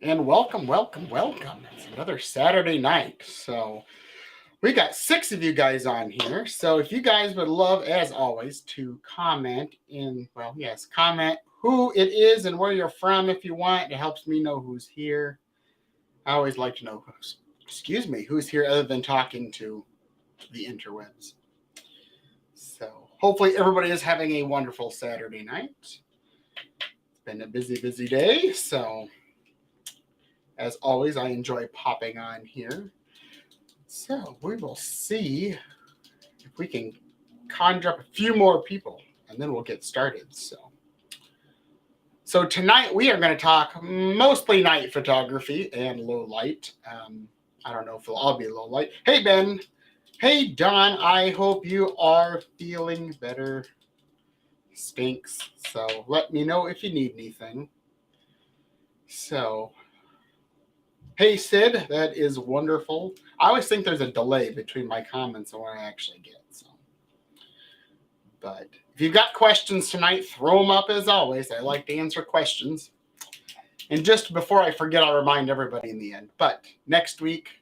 and welcome. It's another Saturday night. So we got 6 of you guys on here. So if you guys would love, as always, to comment who it is and where you're from if you want. It helps me know who's here. I always like to know who's here other than talking to the interwebs. So hopefully everybody is having a wonderful Saturday night. It's been a busy day, so as always, I enjoy popping on here. So we will see if we can conjure up a few more people, and then we'll get started. So tonight we are going to talk mostly night photography and low light. I don't know if it'll all be low light. Hey, Ben. Hey, Don. I hope you are feeling better. Stinks. So let me know if you need anything. So... Hey, Sid, that is wonderful. I always think there's a delay between my comments and what I actually get. But if you've got questions tonight, throw them up as always. I like to answer questions. And just before I forget, I'll remind everybody in the end. But next week,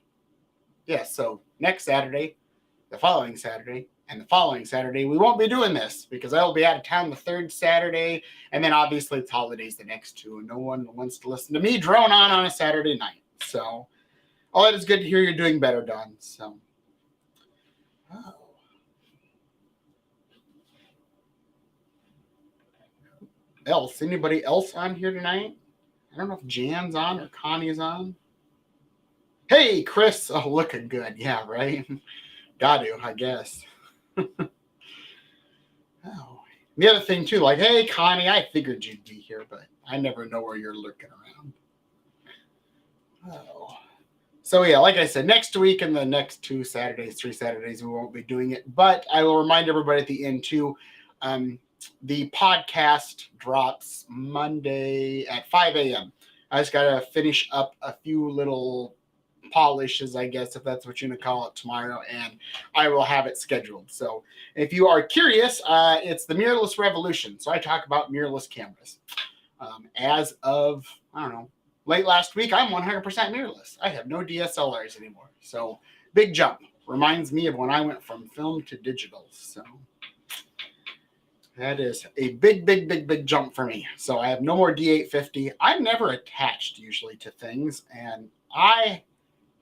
so next Saturday, the following Saturday, and the following Saturday, we won't be doing this because I will be out of town the third Saturday. And then obviously it's holidays the next two. And no one wants to listen to me drone on a Saturday night. So, all that is good to hear you're doing better, Don. So, anybody else on here tonight? I don't know if Jan's on or Connie's on. Hey, Chris. Oh, looking good. Yeah, right? Got to, I guess. The other thing, too, like, hey, Connie, I figured you'd be here, but I never know where you're lurking around. So yeah, like I said, next week and the next 3 Saturdays, we won't be doing it. But I will remind everybody at the end too, the podcast drops Monday at 5 a.m. I just got to finish up a few little polishes, I guess, if that's what you're going to call it, tomorrow, and I will have it scheduled. So if you are curious, it's the Mirrorless Revolution. So I talk about mirrorless cameras. As of, I don't know, late last week, I'm 100% mirrorless. I have no DSLRs anymore. So, big jump. Reminds me of when I went from film to digital. So, that is a big jump for me. So, I have no more D850. I'm never attached usually to things. And I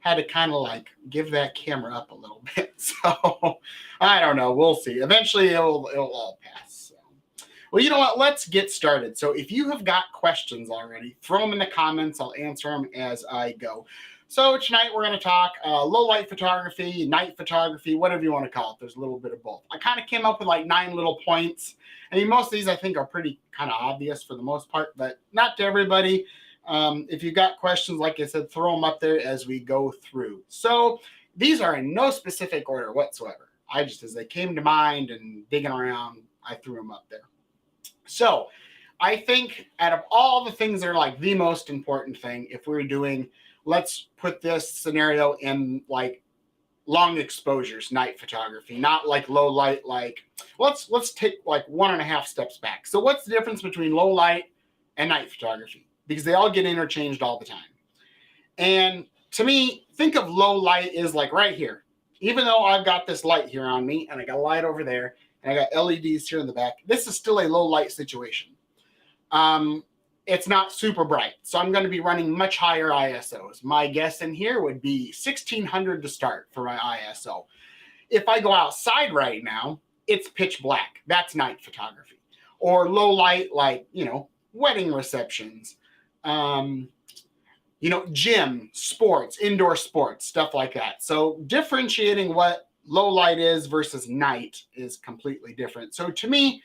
had to kind of like give that camera up a little bit. So, I don't know. We'll see. Eventually, it'll all pass. Well, you know what? Let's get started. So if you have got questions already, throw them in the comments. I'll answer them as I go. So tonight we're going to talk low light photography, night photography, whatever you want to call it. There's a little bit of both. I kind of came up with like 9 little points. I mean, most of these I think are pretty kind of obvious for the most part, but not to everybody. If you've got questions, like I said, throw them up there as we go through. So these are in no specific order whatsoever. I just, as they came to mind and digging around, I threw them up there. So I think out of all the things that are like the most important thing, if we're doing, let's put this scenario in like long exposures, night photography, not like low light, like let's take like 1.5 steps back. So what's the difference between low light and night photography? Because they all get interchanged all the time. And to me, think of low light is like right here. Even though I've got this light here on me and I got a light over there, and I got LEDs here in the back. This is still a low light situation. It's not super bright, so I'm going to be running much higher ISOs. My guess in here would be 1600 to start for my ISO. If I go outside right now, it's pitch black. That's night photography. Or low light, like, wedding receptions, gym, sports, indoor sports, stuff like that. So differentiating what low light is versus night is completely different. So to me,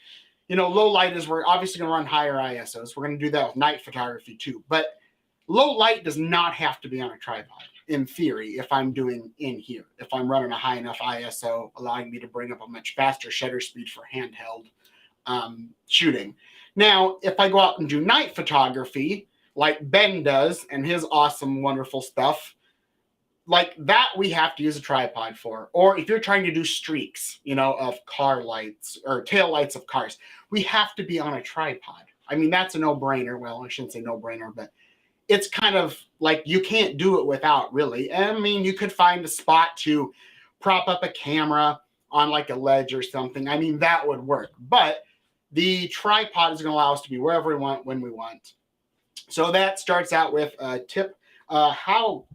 low light is we're obviously going to run higher ISOs. We're going to do that with night photography too. But low light does not have to be on a tripod in theory if I'm doing in here. If I'm running a high enough ISO, allowing me to bring up a much faster shutter speed for handheld shooting. Now, if I go out and do night photography, like Ben does and his awesome, wonderful stuff, like that we have to use a tripod for. Or if you're trying to do streaks, of car lights or tail lights of cars, we have to be on a tripod. I mean, that's a no-brainer. Well, I shouldn't say no-brainer, but it's kind of like you can't do it without, really. I mean, you could find a spot to prop up a camera on like a ledge or something. I mean, that would work. But the tripod is going to allow us to be wherever we want, when we want. So that starts out with a tip. How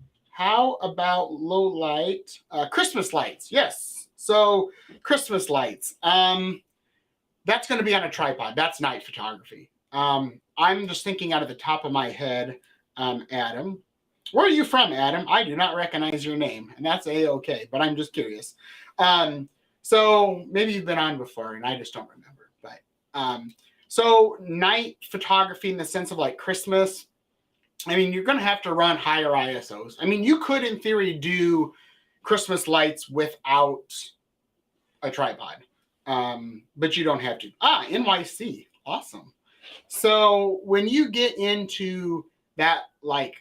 about low light? Christmas lights. Yes. So Christmas lights. That's going to be on a tripod. That's night photography. I'm just thinking out of the top of my head, Adam. Where are you from, Adam? I do not recognize your name, and that's A-okay, but I'm just curious. So maybe you've been on before, and I just don't remember. But so night photography in the sense of like Christmas, I mean, you're going to have to run higher ISOs. I mean, you could, in theory, do Christmas lights without a tripod, but you don't have to. NYC. Awesome. So when you get into that, like,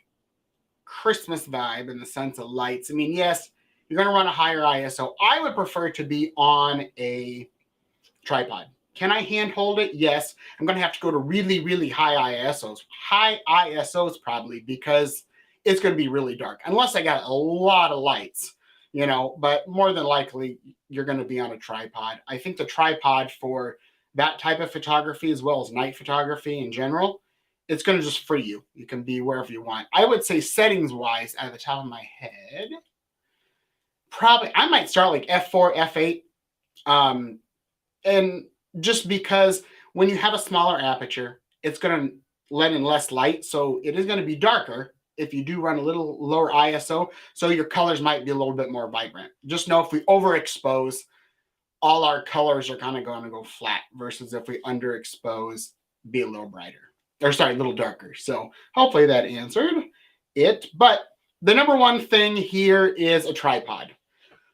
Christmas vibe in the sense of lights, I mean, yes, you're going to run a higher ISO. I would prefer to be on a tripod. Can I hand hold it? Yes. I'm going to have to go to really, really high ISOs. High ISOs probably, because it's going to be really dark. Unless I got a lot of lights, you know, but more than likely you're going to be on a tripod. I think the tripod for that type of photography, as well as night photography in general, it's going to just free you. You can be wherever you want. I would say settings wise, out of the top of my head, probably I might start like F4, F8. And just because when you have a smaller aperture, it's going to let in less light. So it is going to be darker if you do run a little lower ISO. So your colors might be a little bit more vibrant. Just know if we overexpose, all our colors are kind of going to go flat, versus if we underexpose, be a little brighter. Or sorry, a little darker. So hopefully that answered it. But the number one thing here is a tripod.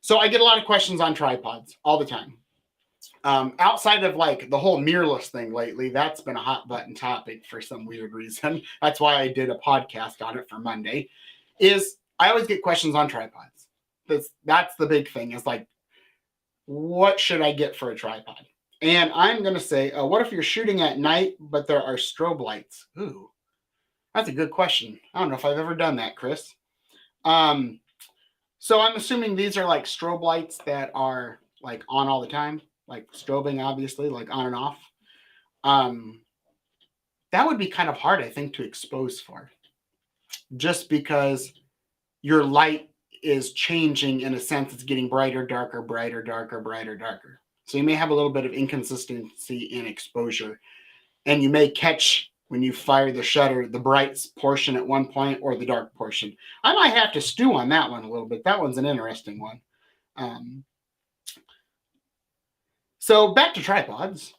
So I get a lot of questions on tripods all the time. Outside of like the whole mirrorless thing lately, that's been a hot button topic for some weird reason. That's why I did a podcast on it for Monday. Is I always get questions on tripods. That's the big thing. Is like, what should I get for a tripod? And I'm going to say, what if you're shooting at night, but there are strobe lights? Ooh, that's a good question. I don't know if I've ever done that, Chris. So I'm assuming these are like strobe lights that are like on all the time, like strobing, obviously, like on and off. That would be kind of hard, I think, to expose for, just because your light is changing in a sense. It's getting brighter, darker, brighter, darker, brighter, darker. So you may have a little bit of inconsistency in exposure, and you may catch when you fire the shutter the bright portion at one point or the dark portion. I might have to stew on that one a little bit. That one's an interesting one. So back to tripods.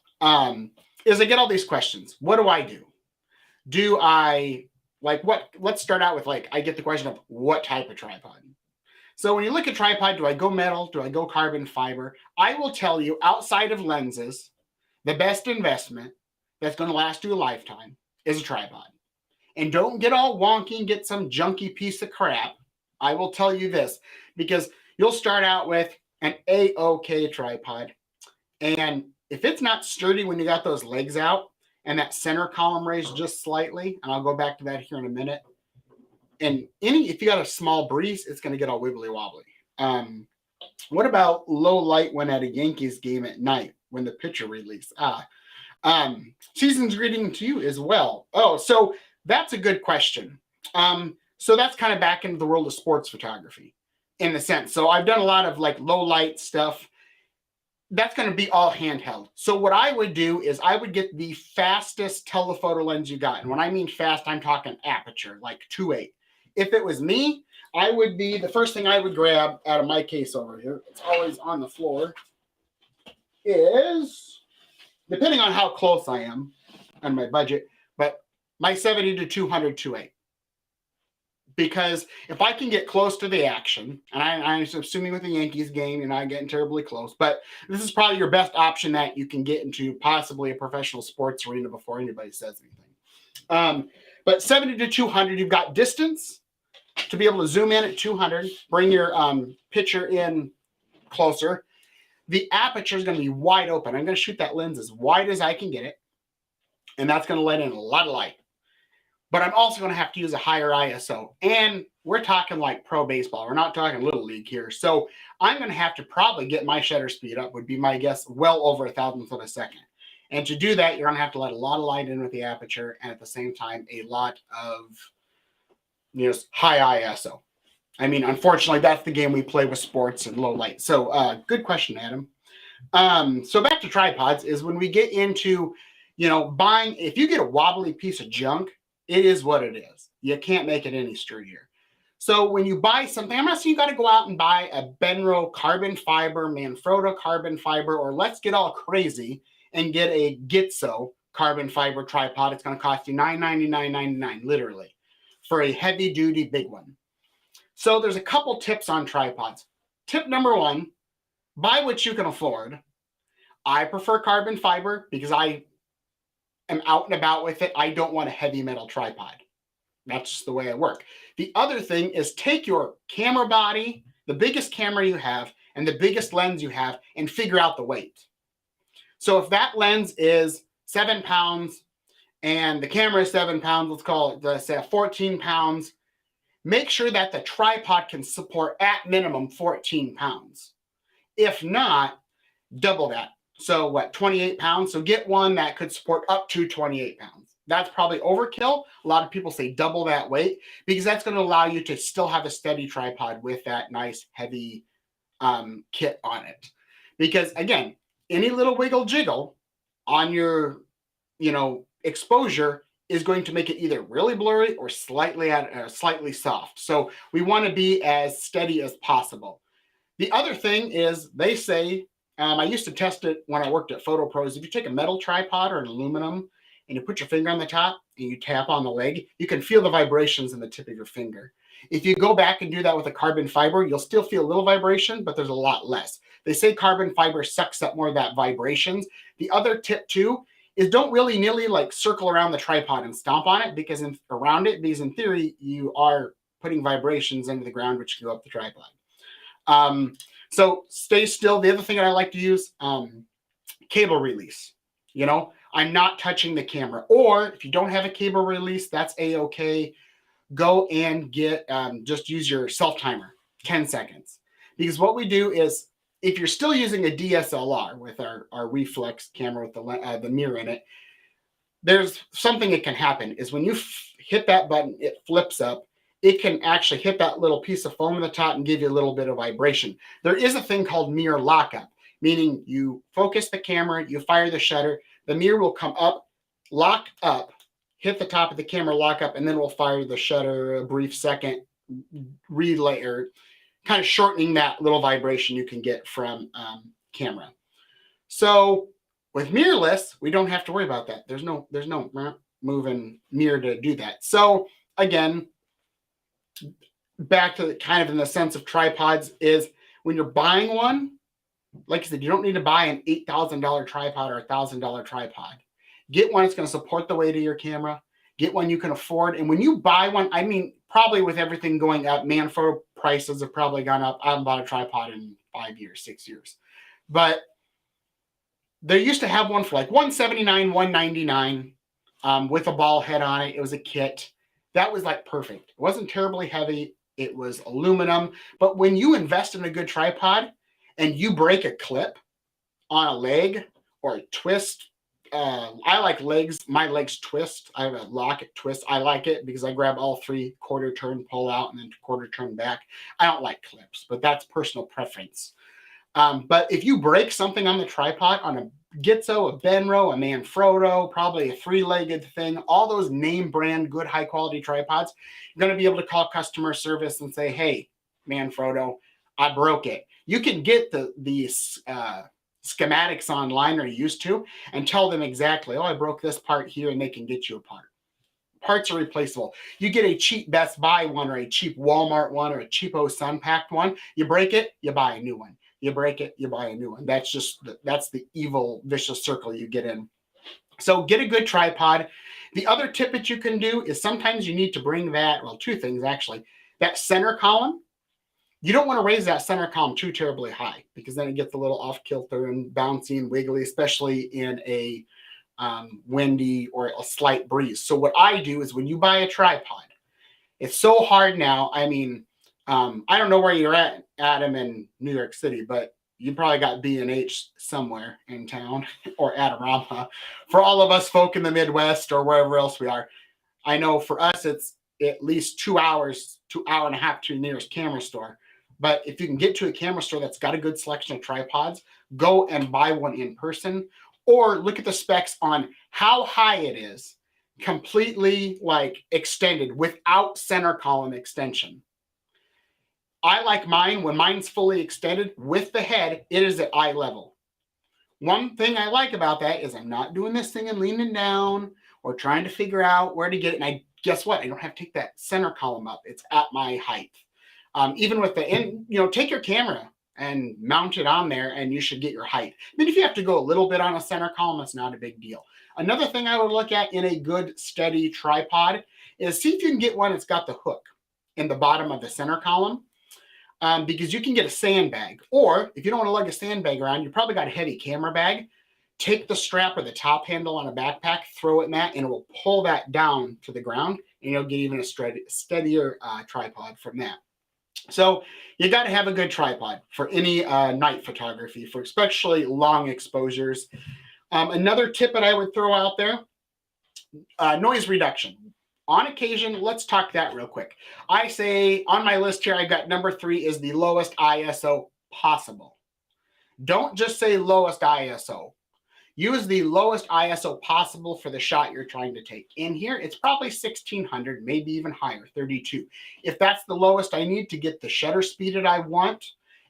Is I get all these questions. What do I do? Do I like what? Let's start out with like I get the question of what type of tripod. So when you look at tripod, do I go metal? Do I go carbon fiber? I will tell you, outside of lenses, the best investment that's going to last you a lifetime is a tripod. And don't get all wonky and get some junky piece of crap. I will tell you this, because you'll start out with an A-OK tripod. And if it's not sturdy when you got those legs out and that center column raised just slightly, and I'll go back to that here in a minute, and if you got a small breeze, it's going to get all wibbly wobbly. What about low light when at a Yankees game at night when the pitcher release? Season's greeting to you as well. Oh, so that's a good question. So that's kind of back into the world of sports photography in a sense. So I've done a lot of like low light stuff. That's going to be all handheld. So what I would do is I would get the fastest telephoto lens you got. And when I mean fast, I'm talking aperture, like 2.8. If it was me, I would be, the first thing I would grab out of my case over here, it's always on the floor, is, depending on how close I am on my budget, but my 70 to 200 2.8. Because if I can get close to the action, and I'm assuming with the Yankees game, you're not getting terribly close, but this is probably your best option that you can get into possibly a professional sports arena before anybody says anything. But 70 to 200, you've got distance to be able to zoom in at 200, bring your picture in closer. The aperture is going to be wide open. I'm going to shoot that lens as wide as I can get it, and that's going to let in a lot of light. but I'm also going to have to use a higher ISO. And we're talking like pro baseball. We're not talking little league here. So I'm going to have to probably get my shutter speed up, would be my guess, well over 1,000th of a second. And to do that, you're going to have to let a lot of light in with the aperture, and at the same time, a lot of high ISO. I mean, unfortunately, that's the game we play with sports and low light. So good question, Adam. So back to tripods is when we get into, buying, if you get a wobbly piece of junk, it is what it is. You can't make it any sturdier. So when you buy something, I'm not saying you got to go out and buy a Benro carbon fiber, Manfrotto carbon fiber, or let's get all crazy and get a Gitzo carbon fiber tripod. It's going to cost you $999.99, literally, for a heavy duty big one. So there's a couple tips on tripods. Tip number one, buy what you can afford. I prefer carbon fiber because I am out and about with it. I don't want a heavy metal tripod. That's just the way I work. The other thing is take your camera body, the biggest camera you have, and the biggest lens you have, and figure out the weight. So if that lens is 7 pounds and the camera is 7 pounds, let's call it, say, 14 pounds, make sure that the tripod can support at minimum 14 pounds. If not, double that. So 28 pounds? So get one that could support up to 28 pounds. That's probably overkill. A lot of people say double that weight because that's going to allow you to still have a steady tripod with that nice heavy kit on it. Because again, any little wiggle jiggle on your, exposure is going to make it either really blurry or slightly soft. So we want to be as steady as possible. The other thing is they say, I used to test it when I worked at Photo Pros. If you take a metal tripod or an aluminum and you put your finger on the top and you tap on the leg, you can feel the vibrations in the tip of your finger. If you go back and do that with a carbon fiber, you'll still feel a little vibration, but there's a lot less. They say carbon fiber sucks up more of that vibrations. The other tip too is don't willy-nilly like circle around the tripod and stomp on it because in theory you are putting vibrations into the ground which go up the tripod. So stay still. The other thing that I like to use, cable release. I'm not touching the camera. Or if you don't have a cable release, that's a-okay. Go and get, just use your self-timer, 10 seconds. Because what we do is, if you're still using a DSLR with our reflex camera with the mirror in it, there's something that can happen is when you hit that button, it flips up. It can actually hit that little piece of foam at the top and give you a little bit of vibration. There is a thing called mirror lockup, meaning you focus the camera, you fire the shutter, the mirror will come up, lock up, hit the top of the camera, lock up, and then we'll fire the shutter a brief second, relay or kind of shortening that little vibration you can get from camera. So with mirrorless, we don't have to worry about that. There's no moving mirror to do that. So again, back to kind of in the sense of tripods is when you're buying one, like I said, you don't need to buy an $8,000 tripod or $1,000 tripod. Get one that's going to support the weight of your camera. Get one you can afford. And when you buy one, I mean, probably with everything going up, Manfrotto prices have probably gone up. I haven't bought a tripod in 5 years, 6 years. But they used to have one for like $179, $199 with a ball head on it. It was a kit. That was like perfect. It wasn't terribly heavy. It was aluminum. But when you invest in a good tripod and you break a clip on a leg or a twist, I like legs. My legs twist. I have a locket twist. I like it because I grab all three, quarter turn, pull out, and then quarter turn back. I don't like clips, but that's personal preference. But if you break something on the tripod, on a Gitzo, a Benro, a Manfrotto, probably a three-legged thing, all those name brand, good, high-quality tripods, you're going to be able to call customer service and say, hey, Manfrotto, I broke it. You can get the schematics online or used to and tell them exactly, I broke this part here, and they can get you a part. Parts are replaceable. You get a cheap Best Buy one or a cheap Walmart one or a cheapo Sunpacked one. You break it, you buy a new one. You break it, you buy a new one. That's the evil, vicious circle you get in. So get a good tripod. The other tip that you can do is sometimes you need to bring two things actually. That center column, you don't want to raise that center column too terribly high because then it gets a little off kilter and bouncy and wiggly, especially in a windy or a slight breeze. So what I do is when you buy a tripod, it's so hard now. I mean, I don't know where you're at, Adam, in New York City, but you probably got B&H somewhere in town or Adorama. For all of us folk in the Midwest or wherever else we are, I know for us it's at least 2 hours to hour and a half to the nearest camera store. But if you can get to a camera store that's got a good selection of tripods, go and buy one in person, or look at the specs on how high it is, completely like extended without center column extension. I like mine when mine's fully extended with the head, it is at eye level. One thing I like about that is I'm not doing this thing and leaning down or trying to figure out where to get it. And guess what? I don't have to take that center column up. It's at my height. Even with take your camera and mount it on there and you should get your height. I mean, if you have to go a little bit on a center column, it's not a big deal. Another thing I would look at in a good steady tripod is see if you can get one that's got the hook in the bottom of the center column. Because you can get a sandbag, or if you don't want to lug a sandbag around, you probably got a heavy camera bag. Take the strap or the top handle on a backpack, throw it in that, and it will pull that down to the ground, and you'll get even a steadier tripod from that. So you got to have a good tripod for any night photography, for especially long exposures. Another tip that I would throw out there, noise reduction. On occasion, let's talk that real quick. I say on my list here, I got number 3 is the lowest ISO possible. Don't just say lowest ISO. Use the lowest ISO possible for the shot you're trying to take. In here, it's probably 1600, maybe even higher, 32. If that's the lowest I need to get the shutter speed that I want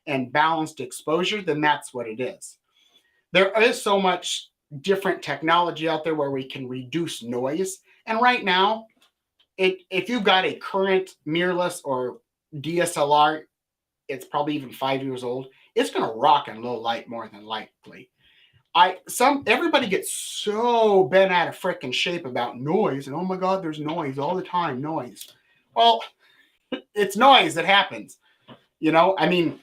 and balanced exposure, then that's what it is. There is so much different technology out there where we can reduce noise. And right now, if you've got a current mirrorless or DSLR, it's probably even 5 years old, it's going to rock in low light more than likely. Everybody gets so bent out of freaking shape about noise, and oh my God, there's noise all the time, noise. Well, it's noise that happens. I mean,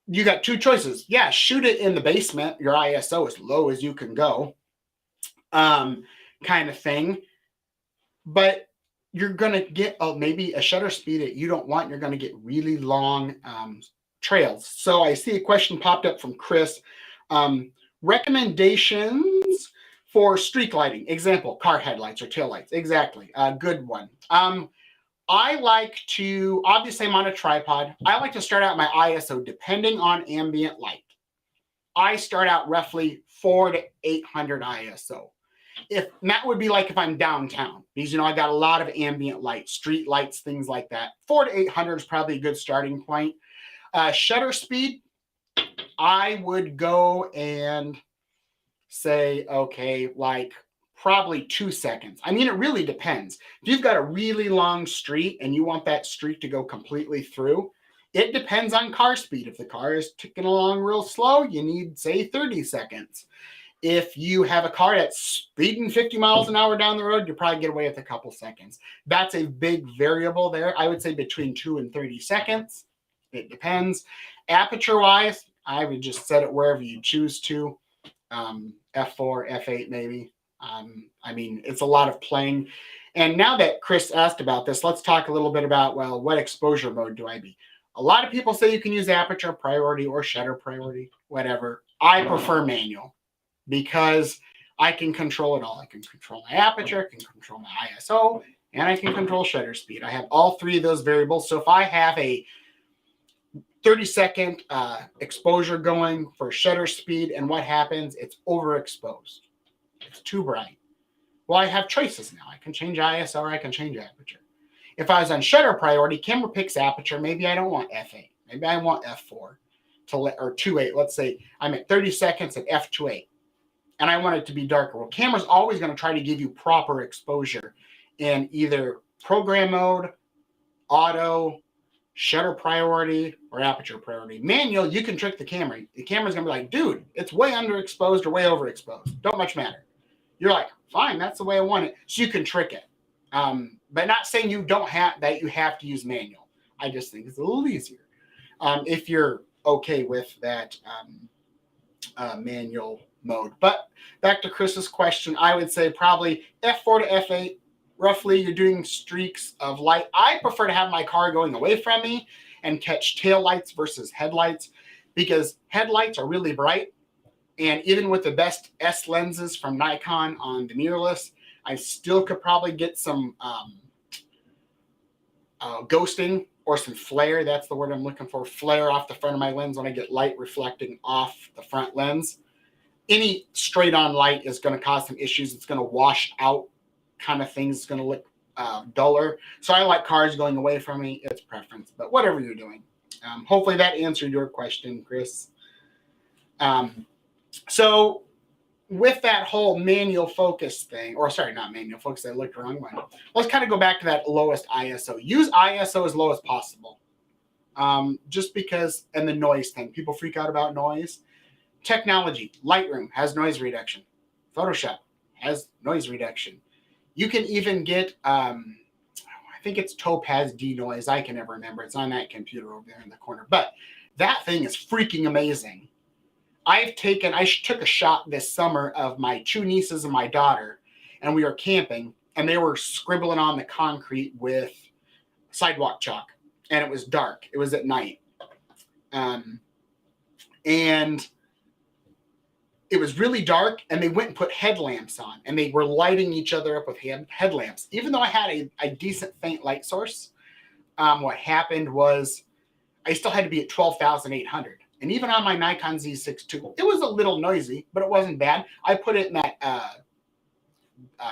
you got 2 choices. Yeah, shoot it in the basement. Your ISO as low as you can go, kind of thing. But you're going to get maybe a shutter speed that you don't want. You're going to get really long trails. So I see a question popped up from Chris. Recommendations for streak lighting. Example, car headlights or tail lights. Exactly. Good one. I like to, obviously I'm on a tripod. I like to start out my ISO depending on ambient light. I start out roughly 400 to 800 ISO. That would be like if I'm downtown, because I got a lot of ambient light, street lights, things like that. 400 to 800 is probably a good starting point. Shutter speed, I would go and say, okay, like probably 2 seconds. I mean, it really depends. If you've got a really long street and you want that street to go completely through, it depends on car speed. If the car is ticking along real slow, you need, say, 30 seconds. If you have a car that's speeding 50 miles an hour down the road, you probably get away with a couple seconds. That's a big variable there. I would say between 2 and 30 seconds. It depends. Aperture-wise, I would just set it wherever you choose to. F4, F8 maybe. I mean, it's a lot of playing. And now that Chris asked about this, let's talk a little bit about, well, what exposure mode do I be? A lot of people say you can use aperture priority or shutter priority, whatever. I prefer manual, because I can control it all. I can control my aperture, I can control my ISO, and I can control shutter speed. I have all 3 of those variables. So if I have a 30-second exposure going for shutter speed, and what happens? It's overexposed. It's too bright. Well, I have choices now. I can change ISO or I can change aperture. If I was on shutter priority, camera picks aperture. Maybe I don't want f8. Maybe I want f4 or 2.8. Let's say I'm at 30 seconds at f2.8. And I want it to be darker. Well, camera's always going to try to give you proper exposure in either program mode, auto, shutter priority, or aperture priority. Manual, you can trick the camera. The camera's going to be like, dude, it's way underexposed or way overexposed. Don't much matter. You're like, fine, that's the way I want it. So you can trick it. But not saying you have to use manual. I just think it's a little easier. If you're okay with that manual mode. But back to Chris's question, I would say probably F4 to F8. Roughly, you're doing streaks of light. I prefer to have my car going away from me and catch tail lights versus headlights, because headlights are really bright. And even with the best S lenses from Nikon on the mirrorless, I still could probably get some ghosting or some flare. That's the word I'm looking for. Flare off the front of my lens when I get light reflecting off the front lens. Any straight on light is going to cause some issues. It's going to wash out kind of things. It's going to look duller. So I like cars going away from me. It's preference, but whatever you're doing. Hopefully that answered your question, Chris. So with that whole manual focus thing, or sorry, not manual focus, I looked the wrong one. Let's kind of go back to that lowest ISO. Use ISO as low as possible. Just because, and the noise thing. People freak out about noise. Technology. Lightroom has noise reduction. Photoshop has noise reduction. You can even get, I think it's Topaz denoise. I can never remember. It's on that computer over there in the corner. But that thing is freaking amazing. I took a shot this summer of my two nieces and my daughter, and we were camping, and they were scribbling on the concrete with sidewalk chalk, and it was dark. It was at night. And it was really dark, and they went and put headlamps on, and they were lighting each other up with headlamps. Even though I had a decent faint light source, what happened was I still had to be at 12,800. And even on my Nikon Z6 II, it was a little noisy, but it wasn't bad. I put it in that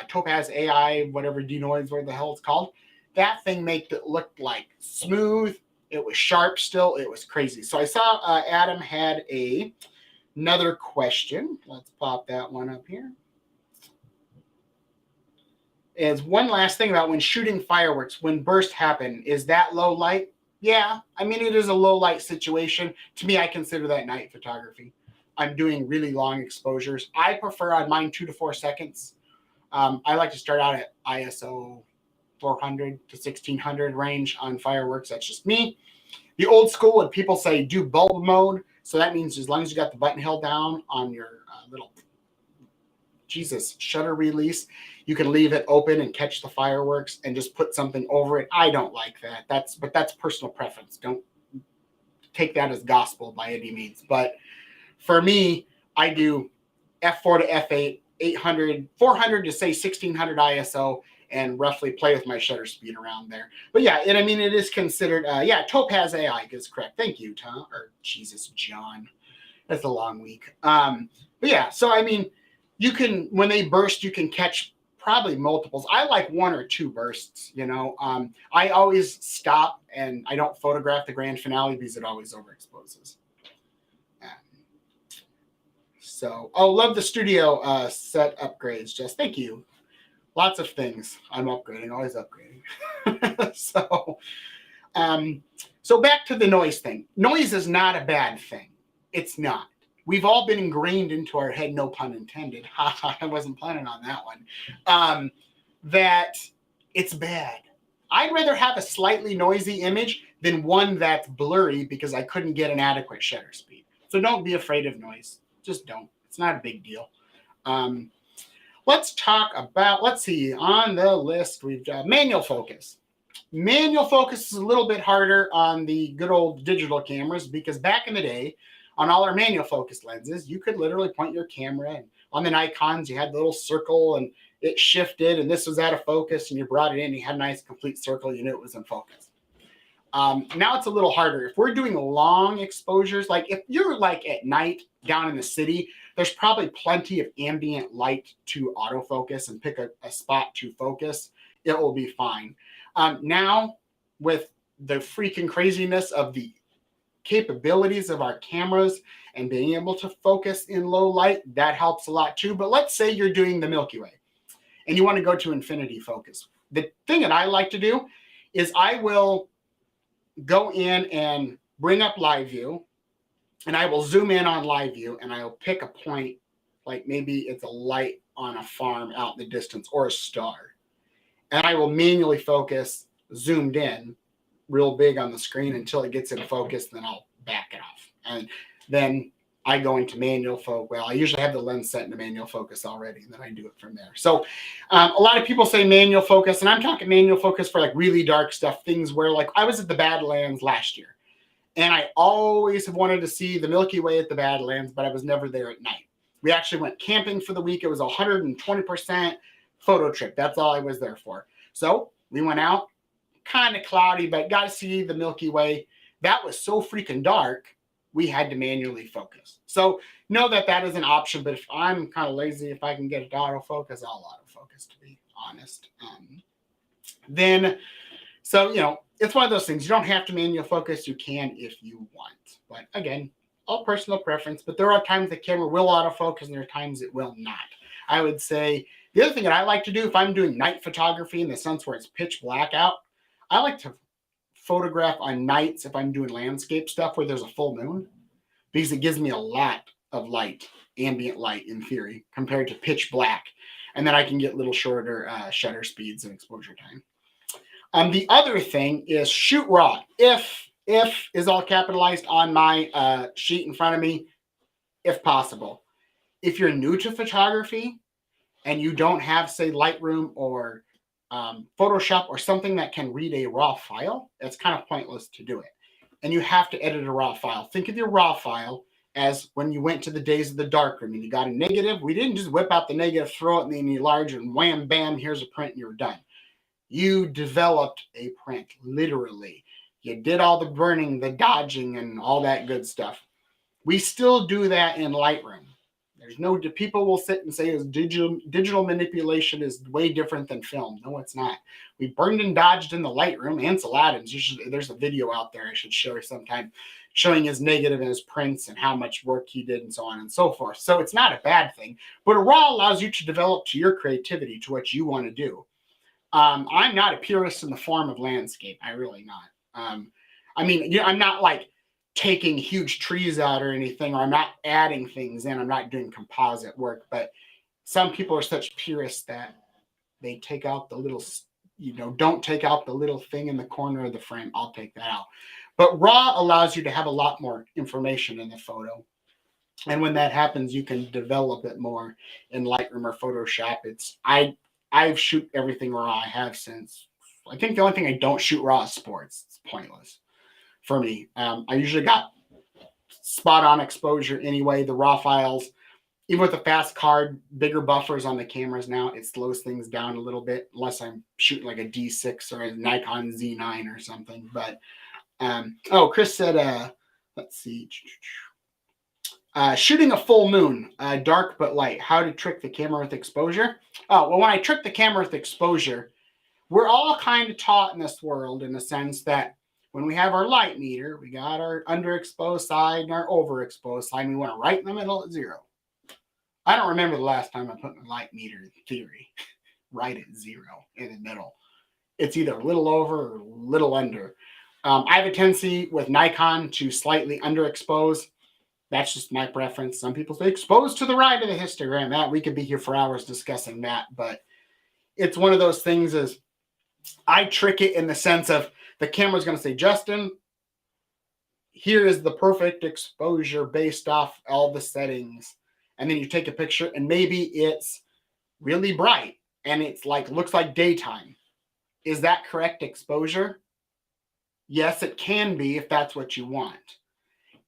Topaz AI, whatever denoise, what the hell it's called. That thing made it look like smooth. It was sharp still. It was crazy. So I saw Adam had another question. Let's pop that one up here. Is one last thing about when shooting fireworks, when bursts happen, is that low light? Yeah, I mean, it is a low light situation. To me, I consider that night photography. I'm doing really long exposures. I prefer on mine 2 to 4 seconds. I like to start out at ISO 400 to 1600 range on fireworks. That's just me. The old school, when people say do bulb mode, so that means as long as you got the button held down on your little shutter release, you can leave it open and catch the fireworks and just put something over it. I don't like that. But that's personal preference. Don't take that as gospel by any means. But for me, I do F4 to F8, 800, 400 to say 1600 ISO, and roughly play with my shutter speed around there. But yeah, I mean, it is considered, Topaz AI is correct. Thank you, Tom, or John. That's a long week. But yeah, so I mean, you can, when they burst, you can catch probably multiples. I like 1 or 2 bursts, I always stop and I don't photograph the grand finale because it always overexposes. Love the studio set upgrades, Jess. Thank you. Lots of things. I'm upgrading, always upgrading. So back to the noise thing. Noise is not a bad thing. It's not. We've all been ingrained into our head, no pun intended. I wasn't planning on that one. That it's bad. I'd rather have a slightly noisy image than one that's blurry because I couldn't get an adequate shutter speed. So don't be afraid of noise. Just don't. It's not a big deal. Let's talk about, let's see, on the list, we've got manual focus. Manual focus is a little bit harder on the good old digital cameras because back in the day, on all our manual focus lenses, you could literally point your camera, and on the Nikons, you had the little circle and it shifted and this was out of focus and you brought it in, and you had a nice complete circle, you knew it was in focus. Now it's a little harder. If we're doing long exposures, like if you're like at night down in the city, there's probably plenty of ambient light to autofocus and pick a spot to focus. It will be fine. Now with the freaking craziness of the capabilities of our cameras and being able to focus in low light, that helps a lot too. But let's say you're doing the Milky Way and you want to go to infinity focus. The thing that I like to do is I will go in and bring up live view, and I will zoom in on live view, and I'll pick a point, like maybe it's a light on a farm out in the distance or a star. And I will manually focus zoomed in real big on the screen until it gets in focus, then I'll back it off. And then I go into manual focus. Well, I usually have the lens set into manual focus already, and then I do it from there. So a lot of people say manual focus, and I'm talking manual focus for like really dark stuff, things where like I was at the Badlands last year, and I always have wanted to see the Milky Way at the Badlands, but I was never there at night. We actually went camping for the week. It was 120% photo trip. That's all I was there for. So we went out, kind of cloudy, but got to see the Milky Way. That was so freaking dark, we had to manually focus. So know that that is an option, but if I'm kind of lazy, if I can get it to autofocus, I'll autofocus, to be honest. So, you know, it's one of those things. You don't have to manual focus. You can if you want. But again, all personal preference. But there are times the camera will autofocus and there are times it will not. I would say the other thing that I like to do if I'm doing night photography in the sense where it's pitch black out, I like to photograph on nights if I'm doing landscape stuff where there's a full moon, because it gives me a lot of light, ambient light in theory, compared to pitch black. And then I can get little shorter shutter speeds and exposure time. The other thing is shoot raw. If is all capitalized on my sheet in front of me, if possible. If you're new to photography and you don't have, say, Lightroom or Photoshop or something that can read a raw file, it's kind of pointless to do it. And you have to edit a raw file. Think of your raw file as when you went to the days of the darkroom and you got a negative. We didn't just whip out the negative, throw it in the enlarge, and wham, bam, here's a print and you're done. You developed a print, literally. You did all the burning, the dodging, and all that good stuff. We still do that in Lightroom. There's no, people will sit and say digital manipulation is way different than film. No, it's not. We burned and dodged in the Lightroom. Ansel Adams, there's a video out there I should show you sometime, showing his negative and his prints and how much work he did and so on and so forth. So it's not a bad thing. But a raw allows you to develop to your creativity, to what you want to do. I'm not a purist in the form of landscape. I really not. I'm not like taking huge trees out or anything, or I'm not adding things in. I'm not doing composite work. But some people are such purists that they take out the little, don't take out the little thing in the corner of the frame. I'll take that out. But raw allows you to have a lot more information in the photo. And when that happens, you can develop it more in Lightroom or Photoshop. I shoot everything raw. I have since. I think the only thing I don't shoot raw is sports. It's pointless for me. I usually got spot on exposure anyway. The raw files, even with the fast card, bigger buffers on the cameras now, it slows things down a little bit, unless I'm shooting like a D6 or a Nikon Z9 or something. But Chris said, let's see. Shooting a full moon, dark but light. How to trick the camera with exposure? Oh, well, when I trick the camera with exposure, we're all kind of taught in this world in the sense that when we have our light meter, we got our underexposed side and our overexposed side, and we want it right in the middle at 0. I don't remember the last time I put my light meter in theory right at 0 in the middle. It's either a little over or a little under. I have a tendency with Nikon to slightly underexpose. That's just my preference. Some people say exposed to the right of the histogram. That we could be here for hours discussing that, but it's one of those things is I trick it in the sense of the camera's going to say, Justin, here is the perfect exposure based off all the settings. And then you take a picture and maybe it's really bright and it's like, looks like daytime. Is that correct exposure? Yes, it can be if that's what you want.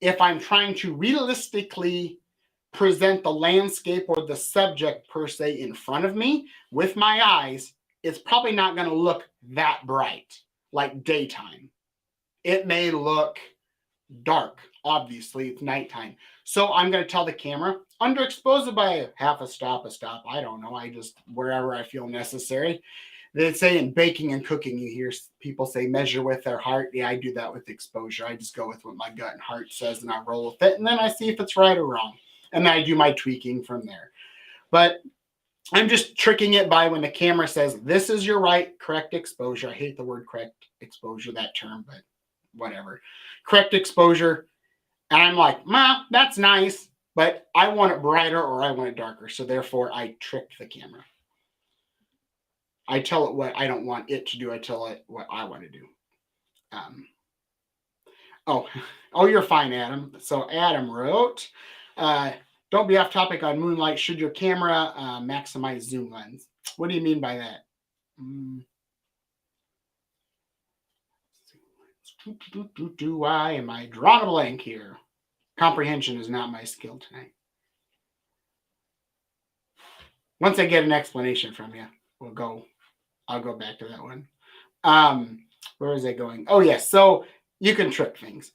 If I'm trying to realistically present the landscape or the subject per se in front of me with my eyes, it's probably not going to look that bright like daytime. It may look dark. Obviously, it's nighttime. So I'm going to tell the camera, underexpose it by half a stop. I don't know. I just, wherever I feel necessary. They say in baking and cooking, you hear people say measure with their heart. Yeah, I do that with exposure. I just go with what my gut and heart says and I roll with it. And then I see if it's right or wrong. And then I do my tweaking from there. But I'm just tricking it by when the camera says, this is your right, correct exposure. I hate the word correct exposure, that term, but whatever. Correct exposure. And I'm like, that's nice, but I want it brighter or I want it darker. So therefore, I trick the camera. I tell it what I don't want it to do. I tell it what I want to do. You're fine, Adam. So Adam wrote, Don't be off topic on moonlight. Should your camera maximize zoom lens? What do you mean by that? Why am I drawing a blank here? Comprehension is not my skill tonight. Once I get an explanation from you, I'll go back to that one. Where is it going? Oh, yes. So you can trick things.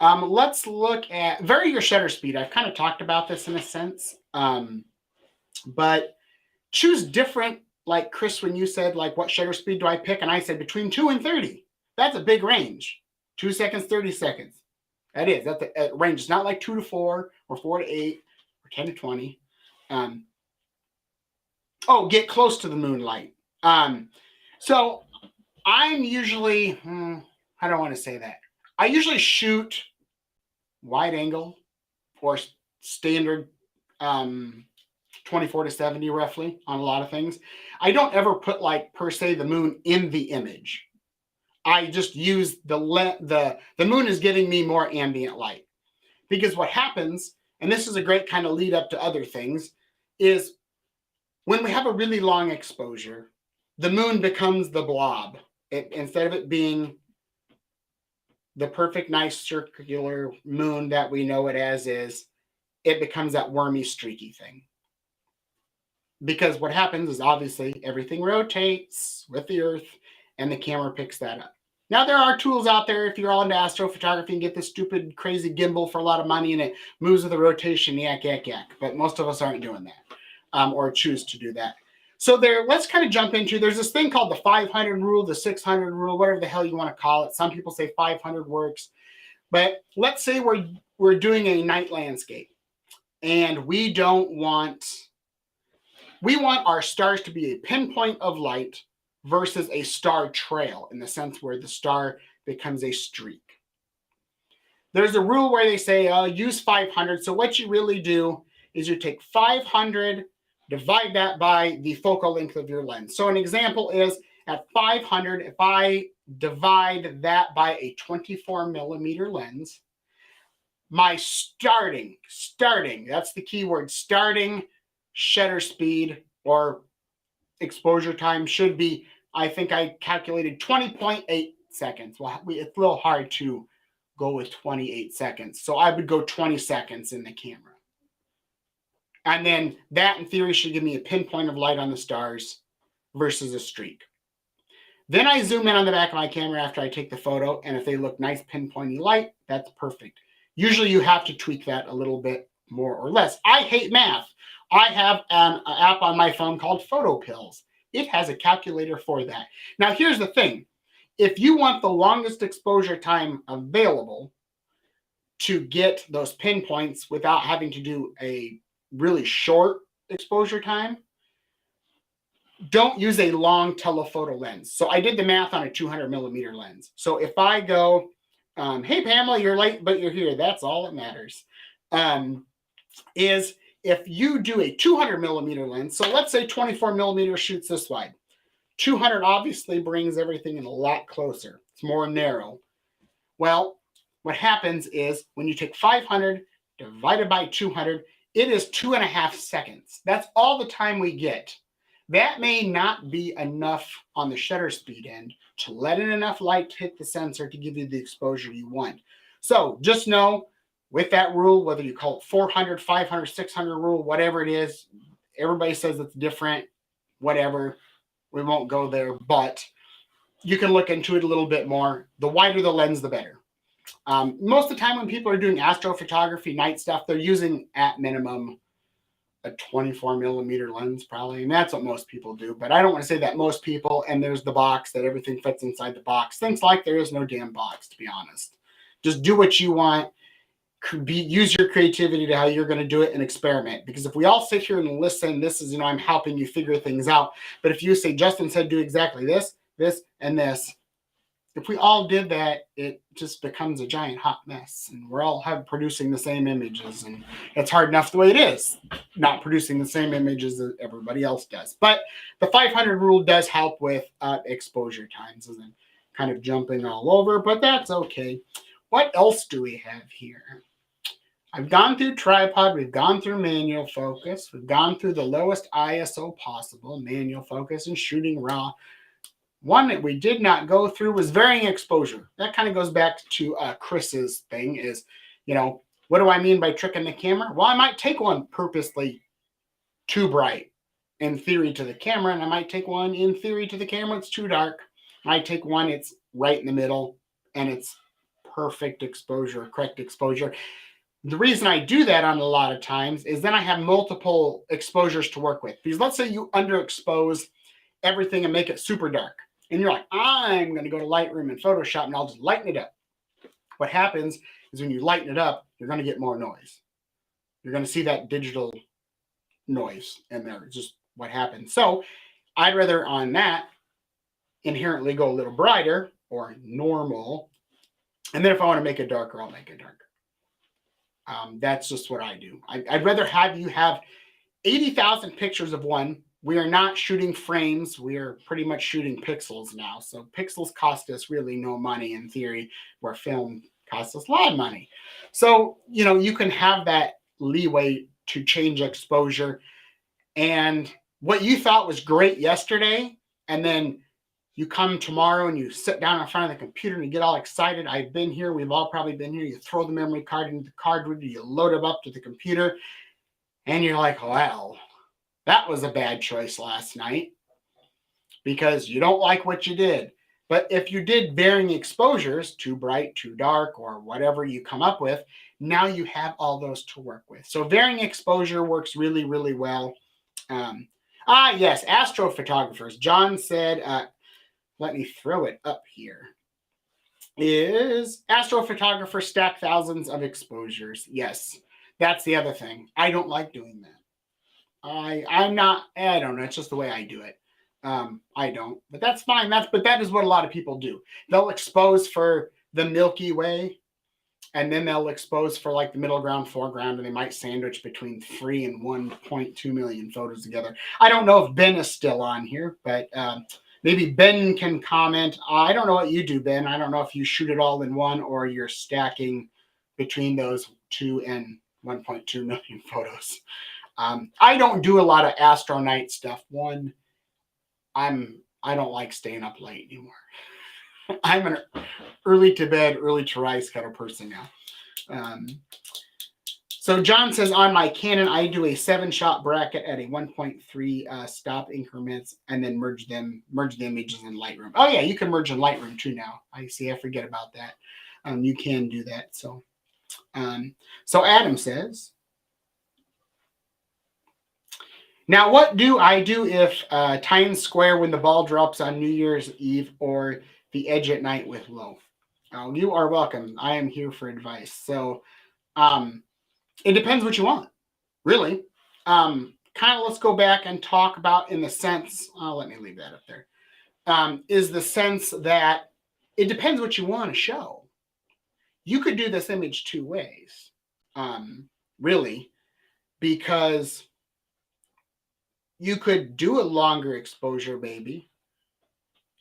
Let's look at vary your shutter speed. I've kind of talked about this in a sense, but choose different. Like Chris, when you said like what shutter speed do I pick, and I said between 2 and 30. That's a big range. 2 seconds, 30 seconds. That is that's the range. It's not like 2 to 4 or 4 to 8 or 10 to 20. Get close to the moonlight. So I'm usually I don't want to say that. I usually shoot wide angle or standard 24 to 70 roughly on a lot of things. I don't ever put like per se the moon in the image. I just use the moon is giving me more ambient light. Because what happens, and this is a great kind of lead up to other things, is when we have a really long exposure, the moon becomes the blob. Instead of it being the perfect, nice circular moon that we know it as is, it becomes that wormy, streaky thing. Because what happens is obviously everything rotates with the Earth and the camera picks that up. Now, there are tools out there if you're all into astrophotography and get this stupid, crazy gimbal for a lot of money and it moves with the rotation, yak. But most of us aren't doing that or choose to do that. So let's kind of jump into, there's this thing called the 500 rule, the 600 rule, whatever the hell you want to call it. Some people say 500 works. But let's say we're doing a night landscape and we want our stars to be a pinpoint of light versus a star trail in the sense where the star becomes a streak. There's a rule where they say use 500. So what you really do is you take 500, divide that by the focal length of your lens. So an example is at 500, if I divide that by a 24 millimeter lens, my starting, that's the key word, starting shutter speed or exposure time should be, I think I calculated 20.8 seconds. Well, it's a little hard to go with 28 seconds. So I would go 20 seconds in the camera. And then that in theory should give me a pinpoint of light on the stars versus a streak. Then I zoom in on the back of my camera after I take the photo. And if they look nice pinpointy light, that's perfect. Usually you have to tweak that a little bit more or less. I hate math. I have an app on my phone called Photo Pills. It has a calculator for that. Now, here's the thing. If you want the longest exposure time available to get those pinpoints without having to do a really short exposure time, don't use a long telephoto lens. So I did the math on a 200 millimeter lens. So if I go, hey, Pamela, you're late, but you're here. That's all that matters. Is if you do a 200 millimeter lens, so let's say 24 millimeter shoots this wide. 200 obviously brings everything in a lot closer. It's more narrow. Well, what happens is when you take 500 divided by 200, it is 2.5 seconds. That's all the time we get. That may not be enough on the shutter speed end to let in enough light to hit the sensor to give you the exposure you want. So just know, with that rule, whether you call it 400, 500, 600 rule, whatever it is, everybody says it's different, whatever. We won't go there, but you can look into it a little bit more. The wider the lens, the better. Most of the time when people are doing astrophotography, night stuff, they're using at minimum a 24 millimeter lens probably, and that's what most people do. But I don't want to say that most people, and there's the box that everything fits inside the box. Things like there is no damn box, to be honest. Just do what you want. Use your creativity to how you're going to do it and experiment. Because if we all sit here and listen, this is, I'm helping you figure things out. But if you say, Justin said do exactly this, this, and this, if we all did that, it just becomes a giant hot mess. And we're all producing the same images. And it's hard enough the way it is, not producing the same images that everybody else does. But the 500 rule does help with exposure times and then kind of jumping all over. But that's okay. What else do we have here? I've gone through tripod, we've gone through manual focus, we've gone through the lowest ISO possible, manual focus, and shooting raw. One that we did not go through was varying exposure. That kind of goes back to Chris's thing is, what do I mean by tricking the camera? Well, I might take one purposely too bright in theory to the camera, and I might take one in theory to the camera, it's too dark. I might take one, it's right in the middle, and it's perfect exposure, correct exposure. The reason I do that on a lot of times is then I have multiple exposures to work with. Because let's say you underexpose everything and make it super dark. And you're like, I'm going to go to Lightroom and Photoshop and I'll just lighten it up. What happens is when you lighten it up, you're going to get more noise. You're going to see that digital noise in there. It's just what happens. So I'd rather on that inherently go a little brighter or normal. And then if I want to make it darker, I'll make it darker. That's just what I do. I'd rather have you have 80,000 pictures of one. We are not shooting frames. We are pretty much shooting pixels now. So pixels cost us really no money in theory, where film costs us a lot of money. So, you can have that leeway to change exposure. And what you thought was great yesterday, and then you come tomorrow and you sit down in front of the computer and you get all excited. I've been here. We've all probably been here. You throw the memory card into the card reader. You load it up to the computer. And you're like, well, that was a bad choice last night because you don't like what you did. But if you did varying exposures, too bright, too dark, or whatever you come up with, now you have all those to work with. So varying exposure works really, really well. Yes, astrophotographers. John said, let me throw it up here. Is astrophotographer stack thousands of exposures? Yes, that's the other thing. I don't like doing that. I don't know. It's just the way I do it. I don't, but that's fine. But that is what a lot of people do. They'll expose for the Milky Way, and then they'll expose for like the middle ground, foreground, and they might sandwich between 3 and 1.2 million photos together. I don't know if Ben is still on here, but maybe Ben can comment. I don't know what you do, Ben. I don't know if you shoot it all in one or you're stacking between those 2 and 1.2 million photos. I don't do a lot of astro night stuff. One, I don't like staying up late anymore. I'm an early to bed, early to rise kind of person now. So John says, on my Canon, I do a 7-shot bracket at a 1.3 stop increments and then merge the images in Lightroom. Oh yeah, you can merge in Lightroom too now. I forget about that. You can do that. So Adam says, now what do I do if Times Square when the ball drops on New Year's Eve or the edge at night with low? You are welcome. I am here for advice. So it depends what you want, really. Kind of let's go back and talk about in the sense, let me leave that up there, is the sense that it depends what you want to show. You could do this image 2 ways, really, because you could do a longer exposure, maybe,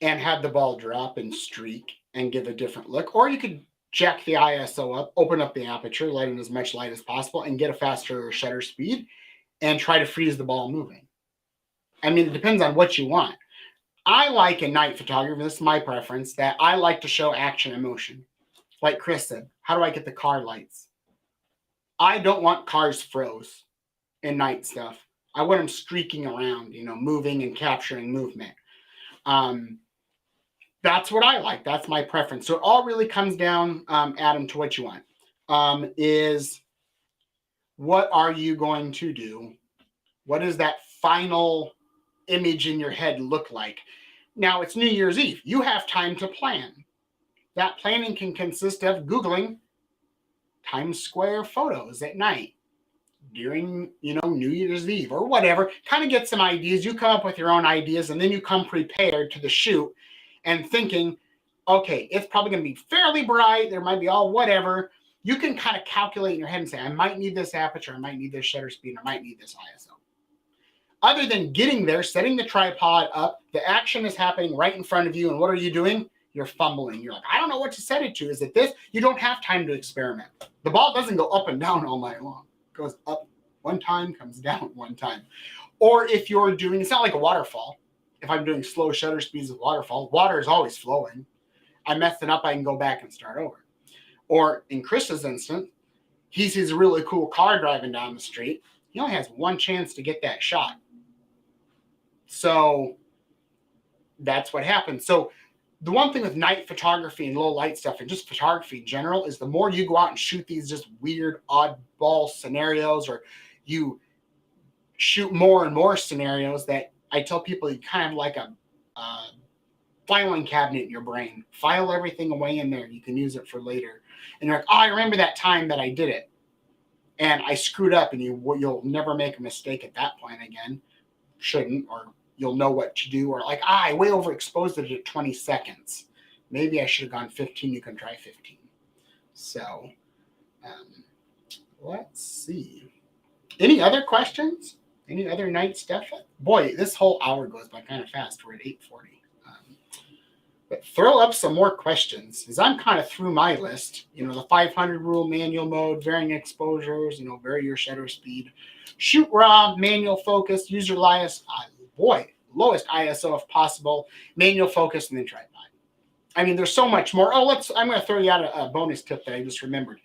and have the ball drop and streak and give a different look, or you could jack the ISO up, open up the aperture, let in as much light as possible, and get a faster shutter speed and try to freeze the ball moving. I mean, it depends on what you want. I like in night photography, this is my preference, that I like to show action and motion. Like Chris said, how do I get the car lights? I don't want cars froze in night stuff. I want them streaking around, moving and capturing movement. That's what I like. That's my preference. So it all really comes down, Adam, to what you want. Is what are you going to do? What does that final image in your head look like? Now, it's New Year's Eve. You have time to plan. That planning can consist of Googling Times Square photos at night during, New Year's Eve or whatever. Kind of get some ideas. You come up with your own ideas, and then you come prepared to the shoot and thinking, okay, it's probably going to be fairly bright. There might be all whatever. You can kind of calculate in your head and say, I might need this aperture. I might need this shutter speed. I might need this ISO. Other than getting there, setting the tripod up, the action is happening right in front of you. And what are you doing? you're fumbling. You're like, I don't know what to set it to. Is it this? You don't have time to experiment. The ball doesn't go up and down all night long. It goes up one time, comes down one time. Or if you're doing, it's not like a waterfall. If I'm doing slow shutter speeds of waterfall, water is always flowing. I messed it up, I can go back and start over. Or in Chris's instance, he sees a really cool car driving down the street. He only has one chance to get that shot. So that's what happens. So the one thing with night photography and low light stuff and just photography in general is the more you go out and shoot these just weird oddball scenarios, or you shoot more and more scenarios, that I tell people you kind of like a filing cabinet in your brain. File everything away in there. You can use it for later. And you're like, oh, I remember that time that I did it and I screwed up, and you'll never make a mistake at that point again. Shouldn't, or you'll know what to do. Or like, I way overexposed it at 20 seconds. Maybe I should have gone 15. You can try 15. So let's see. Any other questions? Any other night stuff? Boy, this whole hour goes by kind of fast. We're at 8:40. But throw up some more questions, because I'm kind of through my list. You know, the 500 rule, manual mode, varying exposures, vary your shutter speed, shoot raw, manual focus, use your lowest ISO if possible, manual focus, and then tripod. I mean, there's so much more. I'm going to throw you out a bonus tip that I just remembered.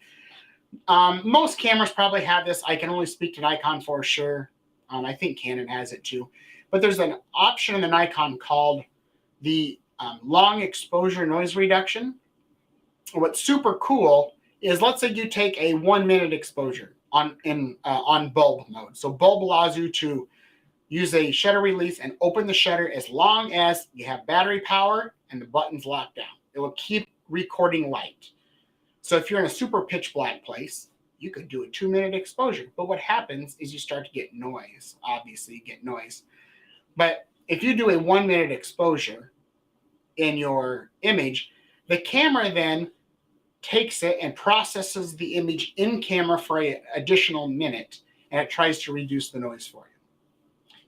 Most cameras probably have this. I can only speak to Nikon for sure. I think Canon has it too. But there's an option in the Nikon called the long exposure noise reduction. What's super cool is, let's say you take a 1 minute exposure on bulb mode. So bulb allows you to use a shutter release and open the shutter as long as you have battery power and the button's locked down. It will keep recording light. So if you're in a super pitch black place, you could do a 2 minute exposure. But what happens is you start to get noise. Obviously, you get noise. But if you do a 1 minute exposure in your image, the camera then takes it and processes the image in camera for an additional minute, and it tries to reduce the noise for you.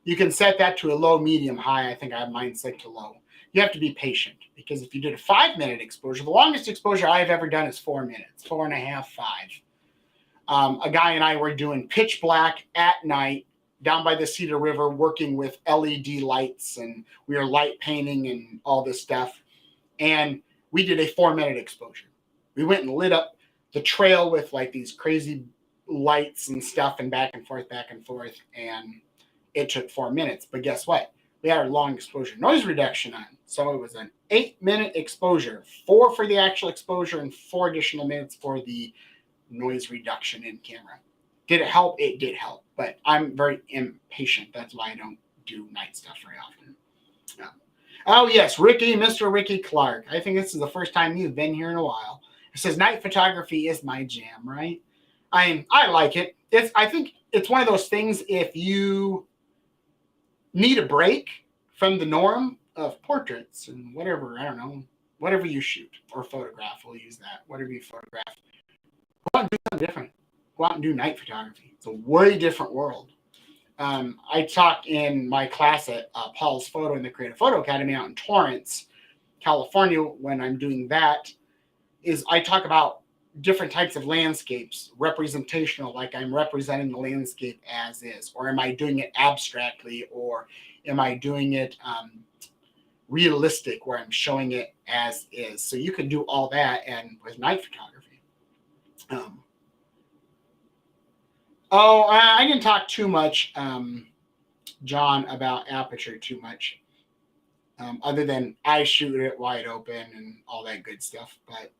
You can set that to a low, medium, high. I think I have mine set to low. You have to be patient, because if you did a 5 minute exposure, the longest exposure I've ever done is 4 minutes, 4.5, 5. A guy and I were doing pitch black at night down by the Cedar River, working with LED lights, and we were light painting and all this stuff. And we did a 4 minute exposure. We went and lit up the trail with like these crazy lights and stuff, and back and forth. And it took 4 minutes. But guess what? We had our long exposure noise reduction on. So it was an 8 minute exposure, 4 for the actual exposure and 4 additional minutes for the noise reduction in camera. Did it help? It did help, but I'm very impatient. That's why I don't do night stuff very often. Oh, yes, Mr. Ricky Clark. I think this is the first time you've been here in a while. It says, night photography is my jam, right? I like it. I think it's one of those things, if you need a break from the norm of portraits and whatever, I don't know, whatever you shoot or photograph, we'll use that, whatever you photograph, go out and do something different. Go out and do night photography. It's a way different world. I talk in my class at Paul's Photo in the Creative Photo Academy out in Torrance, California. When I'm doing that, is I talk about different types of landscapes, representational, like I'm representing the landscape as is, or am I doing it abstractly, or am I doing it realistic, where I'm showing it as is. So you can do all that, and with night photography. I didn't talk too much, John, about aperture too much, other than I shoot it wide open and all that good stuff. But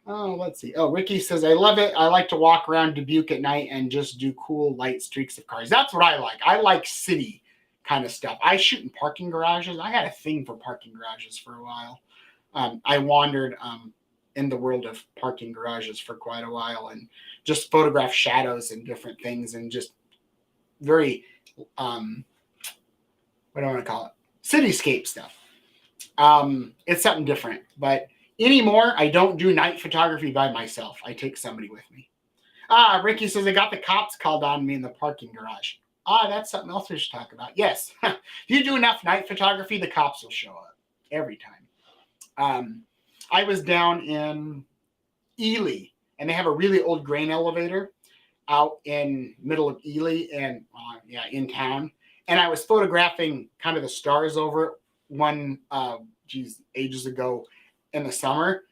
let's see. Oh, Ricky says, I love it. I like to walk around Dubuque at night and just do cool light streaks of cars. That's what I like. I like city kind of stuff. I shoot in parking garages. I had a thing for parking garages for a while. I wandered in the world of parking garages for quite a while and just photograph shadows and different things, and just very, what do I want to call it? Cityscape stuff. It's something different, but anymore, I don't do night photography by myself. I take somebody with me. Ricky says, I got the cops called on me in the parking garage. That's something else we should talk about. Yes. If you do enough night photography, the cops will show up every time. I was down in Ely, and they have a really old grain elevator out in middle of Ely and in town. And I was photographing kind of the stars over one ages ago in the summer,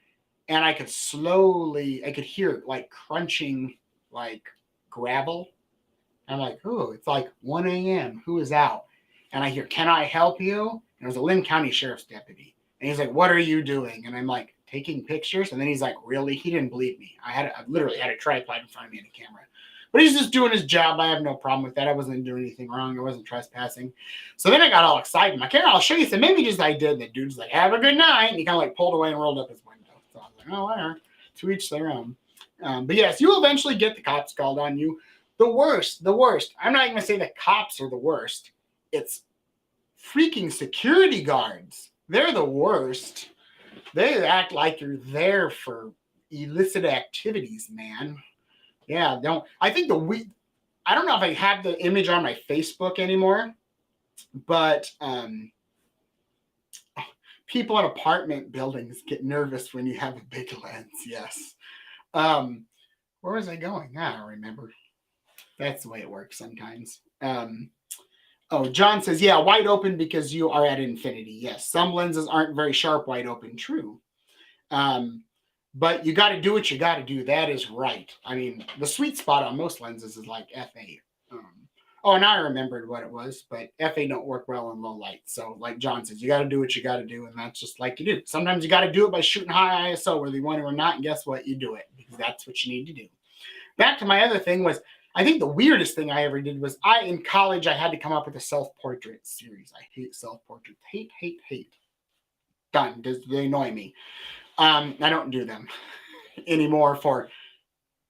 and I could hear like crunching like gravel. I'm like, oh, it's like 1 a.m. Who is out? And I hear, can I help you? And it was a Lynn County Sheriff's deputy. And he's like, what are you doing? And I'm like, taking pictures. And then he's like, really? He didn't believe me. I literally had a tripod in front of me and a camera. But he's just doing his job. I have no problem with that. I wasn't doing anything wrong. I wasn't trespassing. So then I got all excited. My camera, I'll show you. So maybe just I did. The dude's like, have a good night. And he kind of like pulled away and rolled up his window. So I was like, oh, whatever. To each their own. But yes, you will eventually get the cops called on you. The worst. I'm not even going to say the cops are the worst. It's freaking security guards. They're the worst. They act like you're there for illicit activities, man. Yeah, I think I don't know if I have the image on my Facebook anymore, but people in apartment buildings get nervous when you have a big lens. Yes. Where was I going? I don't remember. That's the way it works sometimes. John says, yeah, wide open because you are at infinity. Yes, some lenses aren't very sharp wide open. True. But you got to do what you got to do. That is right. I mean, the sweet spot on most lenses is like F8. And I remembered what it was, but F8 don't work well in low light. So like John says, you got to do what you got to do, and that's just like you do. Sometimes you got to do it by shooting high ISO, whether you want it or not, and guess what? You do it because that's what you need to do. Back to my other thing was, I think the weirdest thing I ever did was in college, I had to come up with a self-portrait series. I hate self-portraits. Hate. Done. They annoy me. I don't do them anymore for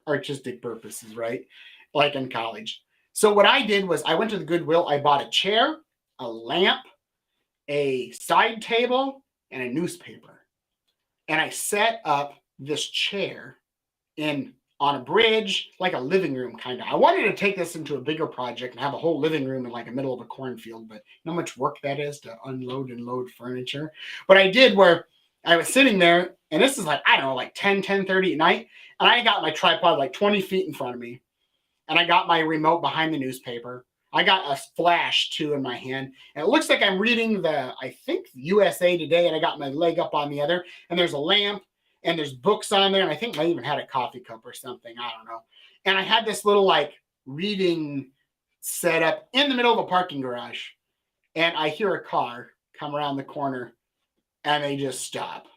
artistic purposes, right? Like in college. So what I did was I went to the Goodwill. I bought a chair, a lamp, a side table, and a newspaper. And I set up this chair on a bridge, like a living room kind of. I wanted to take this into a bigger project and have a whole living room in like the middle of a cornfield, but you know how much work that is to unload and load furniture. But I did where I was sitting there, and this is like, I don't know, like 10:30 at night, and I got my tripod like 20 feet in front of me, and I got my remote behind the newspaper. I got a flash too in my hand, and it looks like I'm reading I think USA Today, and I got my leg up on the other, and there's a lamp, and there's books on there, and I think I even had a coffee cup or something. I don't know. And I had this little like reading setup in the middle of a parking garage, and I hear a car come around the corner, and they just stop.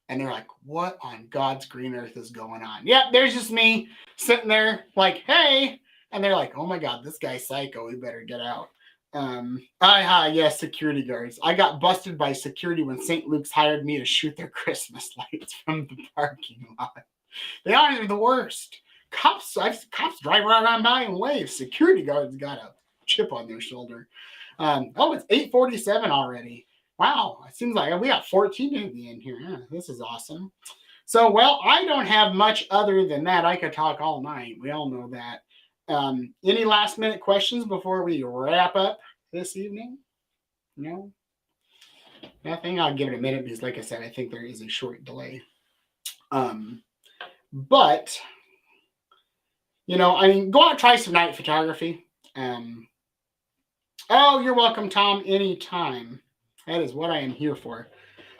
And they're like, what on God's green earth is going on? Yep, there's just me sitting there like, hey. And they're like, oh my God, this guy's psycho. We better get out. Yes, security guards. I got busted by security when St. Luke's hired me to shoot their Christmas lights from the parking lot. They are the worst. Cops drive around by and wave. Security guards got a chip on their shoulder. It's 8:47 already. Wow, it seems like we got 14 in the end here. Yeah, this is awesome. So, well, I don't have much other than that. I could talk all night. We all know that. Any last minute questions before we wrap up this evening? No? Nothing? I'll give it a minute because, like I said, I think there is a short delay. But, go out and try some night photography. You're welcome, Tom, anytime. That is what I am here for.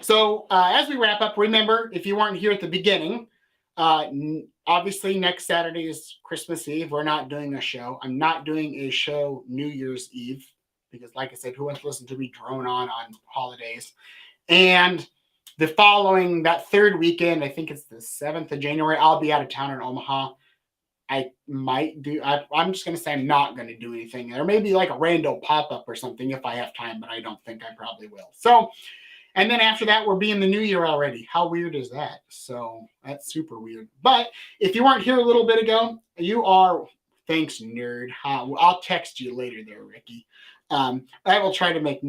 So as we wrap up, remember, if you weren't here at the beginning, obviously next Saturday is Christmas Eve. We're not doing a show. I'm not doing a show New Year's Eve because, like I said, who wants to listen to me drone on holidays? And the following, that third weekend, I think it's the 7th of January, I'll be out of town in Omaha. I might do, I'm just going to say I'm not going to do anything. There may be like a rando pop-up or something if I have time, but I don't think I probably will. So, and then after that, we'll be in the new year already. How weird is that? So that's super weird. But if you weren't here a little bit ago, you are, thanks, nerd. I'll text you later there, Ricky. I will try to make the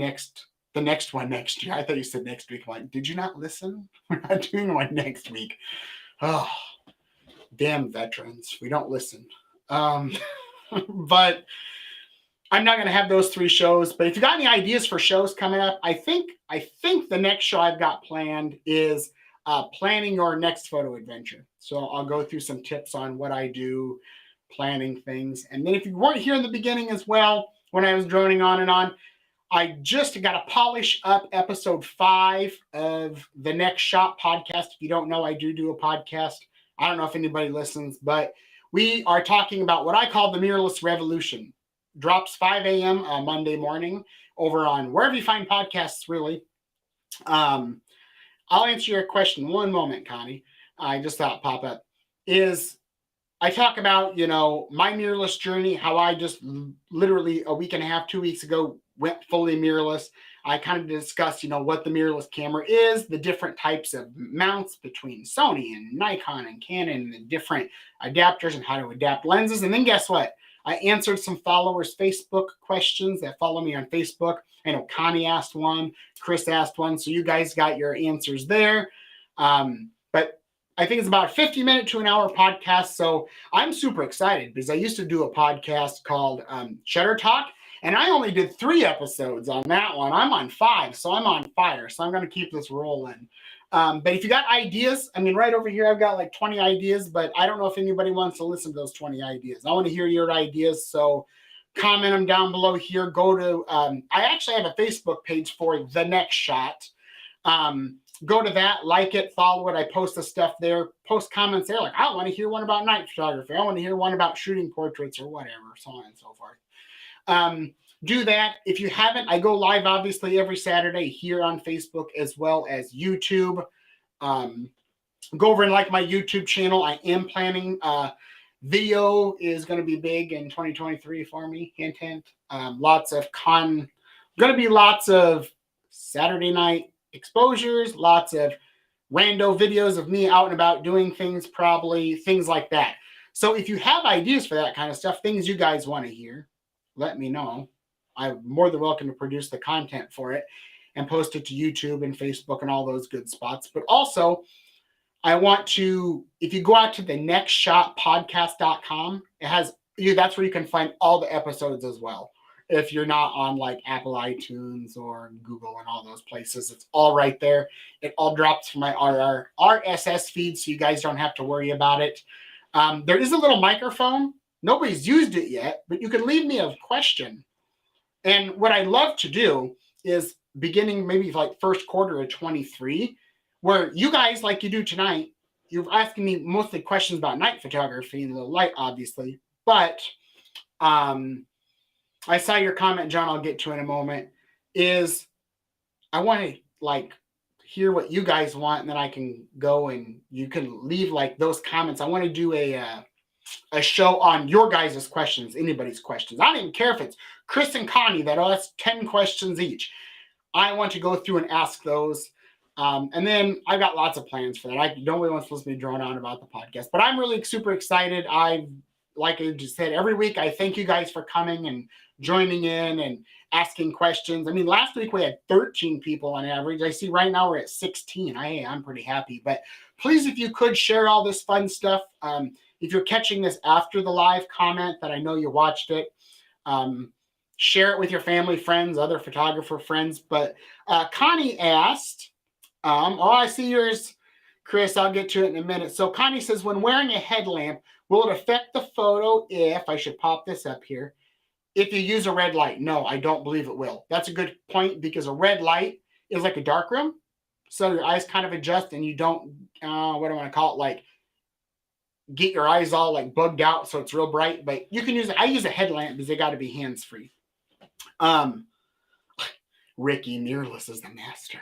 next one next year. I thought you said next week. I'm like, did you not listen? We're not doing one next week. Oh, damn veterans. We don't listen. But I'm not going to have those 3 shows, but if you got any ideas for shows coming up, I think the next show I've got planned is planning your next photo adventure. So I'll go through some tips on what I do, planning things. And then if you weren't here in the beginning as well, when I was droning on and on, I just got to polish up episode 5 of the Next Shot podcast. If you don't know, I do a podcast. I don't know if anybody listens, but we are talking about what I call the mirrorless revolution. Drops 5 a.m. Monday morning over on wherever you find podcasts, really. I'll answer your question. One moment, Connie. I just thought pop up. Is I talk about, my mirrorless journey, how I just literally a week and a half, 2 weeks ago, went fully mirrorless. I kind of discussed, what the mirrorless camera is, the different types of mounts between Sony and Nikon and Canon, the different adapters and how to adapt lenses. And then guess what? I answered some followers' Facebook questions that follow me on Facebook. I know Connie asked one, Chris asked one, so you guys got your answers there. But I think it's about a 50-minute to an hour podcast, so I'm super excited because I used to do a podcast called Shutter Talk, and I only did 3 episodes on that one. I'm on 5, so I'm on fire, so I'm going to keep this rolling. But if you got ideas, right over here, I've got like 20 ideas, but I don't know if anybody wants to listen to those 20 ideas. I want to hear your ideas, so comment them down below here. Go to, I actually have a Facebook page for The Next Shot. Go to that, like it, follow it. I post the stuff there, post comments there. Like, I want to hear one about night photography. I want to hear one about shooting portraits or whatever, so on and so forth. Do that. If you haven't, I go live obviously every Saturday here on Facebook as well as YouTube. Go over and like my YouTube channel. I am planning video is going to be big in 2023 for me. Hint, hint. Lots of Saturday night exposures, lots of rando videos of me out and about doing things, probably things like that. So if you have ideas for that kind of stuff, things you guys want to hear, let me know. I'm more than welcome to produce the content for it and post it to YouTube and Facebook and all those good spots. But also, I want to, if you go out to the nextshotpodcast.com, that's where you can find all the episodes as well. If you're not on like Apple iTunes or Google and all those places, it's all right there. It all drops from my RSS feed, so you guys don't have to worry about it. There is a little microphone. Nobody's used it yet, but you can leave me a question. And what I love to do is beginning maybe like first quarter of 23, where you guys, like you do tonight, you're asking me mostly questions about night photography and Lowlight, obviously. But I saw your comment, John, I'll get to in a moment, is I want to like hear what you guys want, and then I can go and you can leave like those comments. I want to do a show on your guys' questions, anybody's questions. I don't even care if it's Chris and Connie that ask 10 questions each. I want to go through and ask those. And then I've got lots of plans for that. Nobody wants to listen to me drone on about the podcast, but I'm really super excited. Like I just said, every week, I thank you guys for coming and joining in and asking questions. Last week we had 13 people on average. I see right now we're at 16. I'm pretty happy. But please, if you could share all this fun stuff. If you're catching this after the live, comment that I know you watched it. Share it with your family, friends, other photographer friends. But Connie asked, I see yours, Chris. I'll get to it in a minute. So Connie says, when wearing a headlamp, will it affect the photo if, I should pop this up here, if you use a red light? No, I don't believe it will. That's a good point, because a red light is like a dark room. So your eyes kind of adjust and you don't, what do I want to call it, like get your eyes all like bugged out so it's real bright. But you can use it. I use a headlamp because they got to be hands-free. Ricky, mirrorless is the master.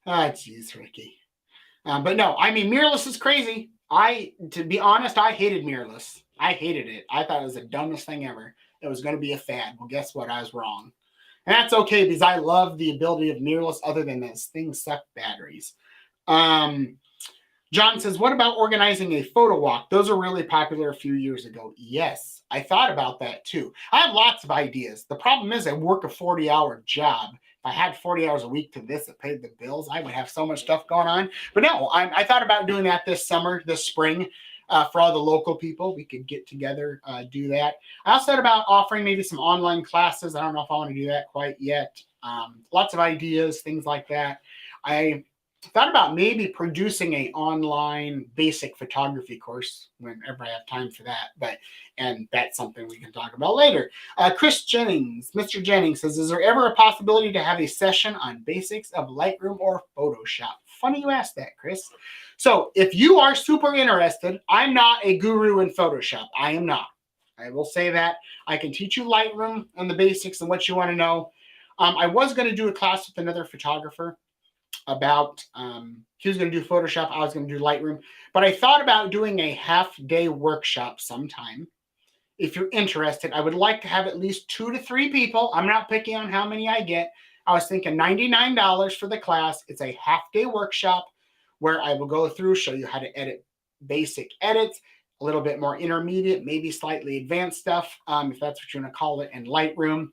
Jeez, Ricky. But no, mirrorless is crazy. To be honest, I hated mirrorless. I hated it. I thought it was the dumbest thing ever. It was going to be a fad. Well, guess what? I was wrong. And that's okay, because I love the ability of mirrorless, other than this things suck batteries. John says, what about organizing a photo walk? Those are really popular a few years ago. Yes, I thought about that too. I have lots of ideas. The problem is I work a 40-hour job. If I had 40 hours a week to this that paid the bills, I would have so much stuff going on. But no, I thought about doing that this spring. for all the local people. We could get together, do that. I also thought about offering maybe some online classes. I don't know if I want to do that quite yet. Lots of ideas, things like that. I thought about maybe producing a online basic photography course whenever I have time for that. And that's something we can talk about later. Chris Jennings, Mr. Jennings says, is there ever a possibility to have a session on basics of Lightroom or Photoshop? Funny you asked that, Chris. So if you are super interested, I'm not a guru in Photoshop. I am not. I will say that. I can teach you Lightroom and the basics and what you want to know. I was going to do a class with another photographer about, he was going to do Photoshop, I was going to do Lightroom, but I thought about doing a half-day workshop sometime. If you're interested, I would like to have at least 2 to 3 people. I'm not picky on how many I get. I was thinking $99 for the class. It's a half-day workshop where I will go through, show you how to edit basic edits, a little bit more intermediate, maybe slightly advanced stuff, if that's what you want to call it, in Lightroom.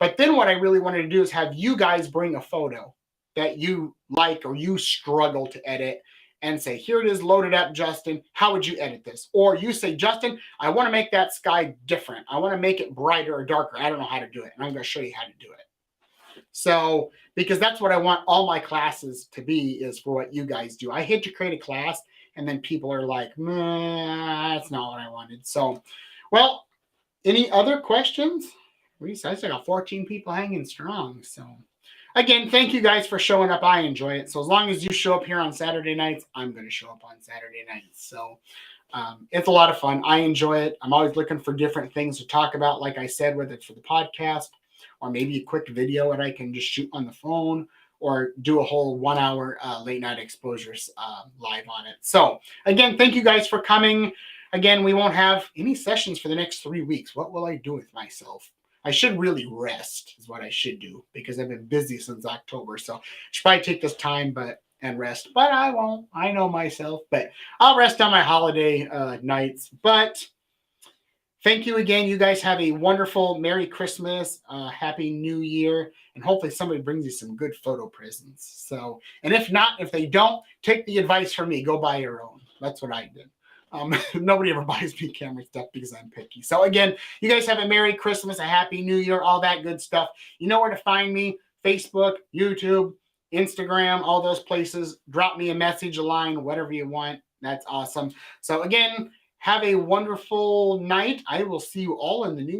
But then what I really wanted to do is have you guys bring a photo that you like or you struggle to edit and say, here it is loaded up, Justin. How would you edit this? Or you say, Justin, I want to make that sky different. I want to make it brighter or darker. I don't know how to do it. And I'm going to show you how to do it. So, because that's what I want all my classes to be, is for what you guys do. I hate to create a class and then people are like, that's not what I wanted. So, well, any other questions? I still got 14 people hanging strong. So, again, thank you guys for showing up. I enjoy it. So as long as you show up here on Saturday nights, I'm going to show up on Saturday nights. So it's a lot of fun. I enjoy it. I'm always looking for different things to talk about. Like I said, whether it's for the podcast or maybe a quick video that I can just shoot on the phone or do a whole 1 hour late night exposures live on it. So again, thank you guys for coming. Again, we won't have any sessions for the next 3 weeks. What will I do with myself? I should really rest is what I should do, because I've been busy since October. So I should probably take this time and rest, but I won't. I know myself, but I'll rest on my holiday nights. But thank you again. You guys have a wonderful Merry Christmas, Happy New Year, and hopefully somebody brings you some good photo presents. So, and if not, if they don't, take the advice from me. Go buy your own. That's what I did. Nobody ever buys me camera stuff because I'm picky. So again, you guys have a Merry Christmas, a Happy New Year, all that good stuff. You know where to find me: Facebook, YouTube, Instagram, all those places. Drop me a message, a line, whatever you want. That's awesome. So again, have a wonderful night. I will see you all in the new